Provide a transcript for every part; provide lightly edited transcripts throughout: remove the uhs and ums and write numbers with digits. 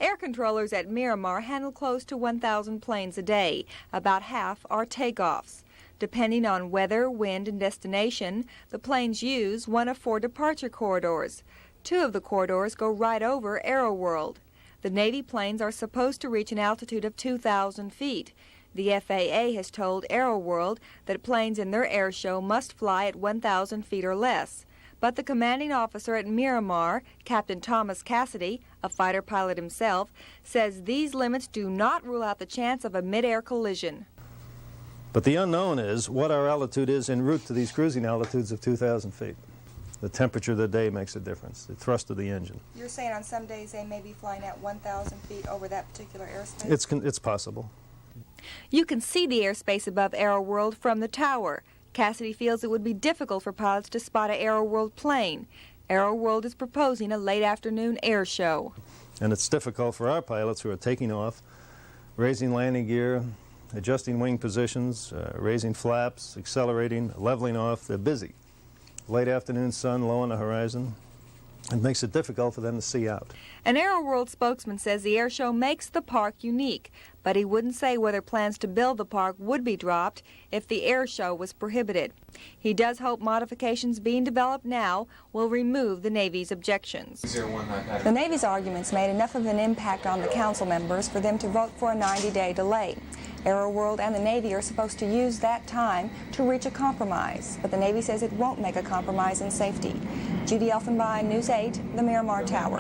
Air controllers at Miramar handle close to 1,000 planes a day. About half are takeoffs. Depending on weather, wind, and destination, the planes use one of 4 departure corridors. 2 of the corridors go right over Aero World. The Navy planes are supposed to reach an altitude of 2,000 feet. The FAA has told Aero World that planes in their air show must fly at 1,000 feet or less. But the commanding officer at Miramar, Captain Thomas Cassidy, a fighter pilot himself, says these limits do not rule out the chance of a mid-air collision. But the unknown is what our altitude is en route to these cruising altitudes of 2,000 feet. The temperature of the day makes a difference, the thrust of the engine. You're saying on some days they may be flying at 1,000 feet over that particular airspace? It's possible. You can see the airspace above Aero World from the tower. Cassidy feels it would be difficult for pilots to spot an Aero World plane. Aero World is proposing a late afternoon air show. And it's difficult for our pilots who are taking off, raising landing gear, adjusting wing positions, raising flaps, accelerating, leveling off. They're busy. Late afternoon sun low on the horizon. It makes it difficult for them to see out. An Aero World spokesman says the air show makes the park unique, but he wouldn't say whether plans to build the park would be dropped if the air show was prohibited. He does hope modifications being developed now will remove the Navy's objections. The Navy's arguments made enough of an impact on the council members for them to vote for a 90-day delay. Aero World and the Navy are supposed to use that time to reach a compromise, but the Navy says it won't make a compromise in safety. Judy Elfenbein, News 8, the Miramar Tower.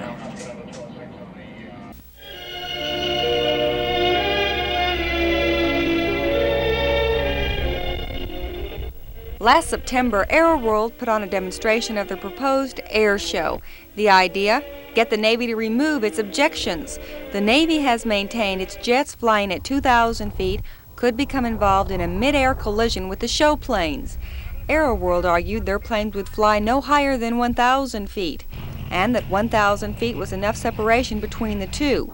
Last September, Aero World put on a demonstration of the proposed air show. The idea? Get the Navy to remove its objections. The Navy has maintained its jets flying at 2,000 feet could become involved in a mid-air collision with the show planes. Aero World argued their planes would fly no higher than 1,000 feet, and that 1,000 feet was enough separation between the two.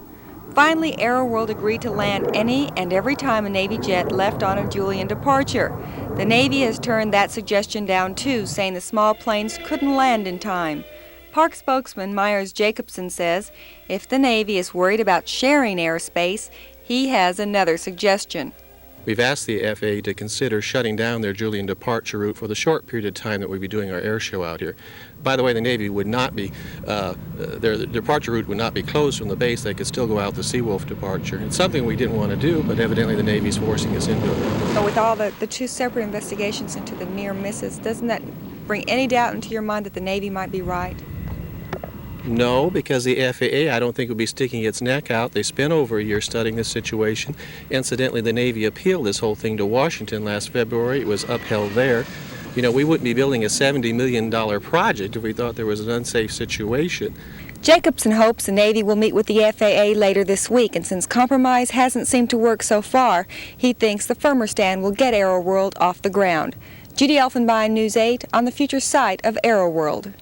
Finally, Aero World agreed to land any and every time a Navy jet left on a Julian departure. The Navy has turned that suggestion down too, saying the small planes couldn't land in time. Park spokesman Myers Jacobson says if the Navy is worried about sharing airspace, he has another suggestion. We've asked the FAA to consider shutting down their Julian departure route for the short period of time that we'll be doing our air show out here. By the way, the Navy would not be, their departure route would not be closed from the base. They could still go out the Seawolf departure. It's something we didn't want to do, but evidently the Navy's forcing us into it. But with all the 2 separate investigations into the near misses, doesn't that bring any doubt into your mind that the Navy might be right? No, because the FAA, I don't think, would be sticking its neck out. They spent over a year studying this situation. Incidentally, the Navy appealed this whole thing to Washington last February. It was upheld there. You know, we wouldn't be building a $70 million project if we thought there was an unsafe situation. Jacobson hopes the Navy will meet with the FAA later this week, and since compromise hasn't seemed to work so far, he thinks the firmer stand will get Aero World off the ground. Judy Elfenbein, News 8, on the future site of Aero World.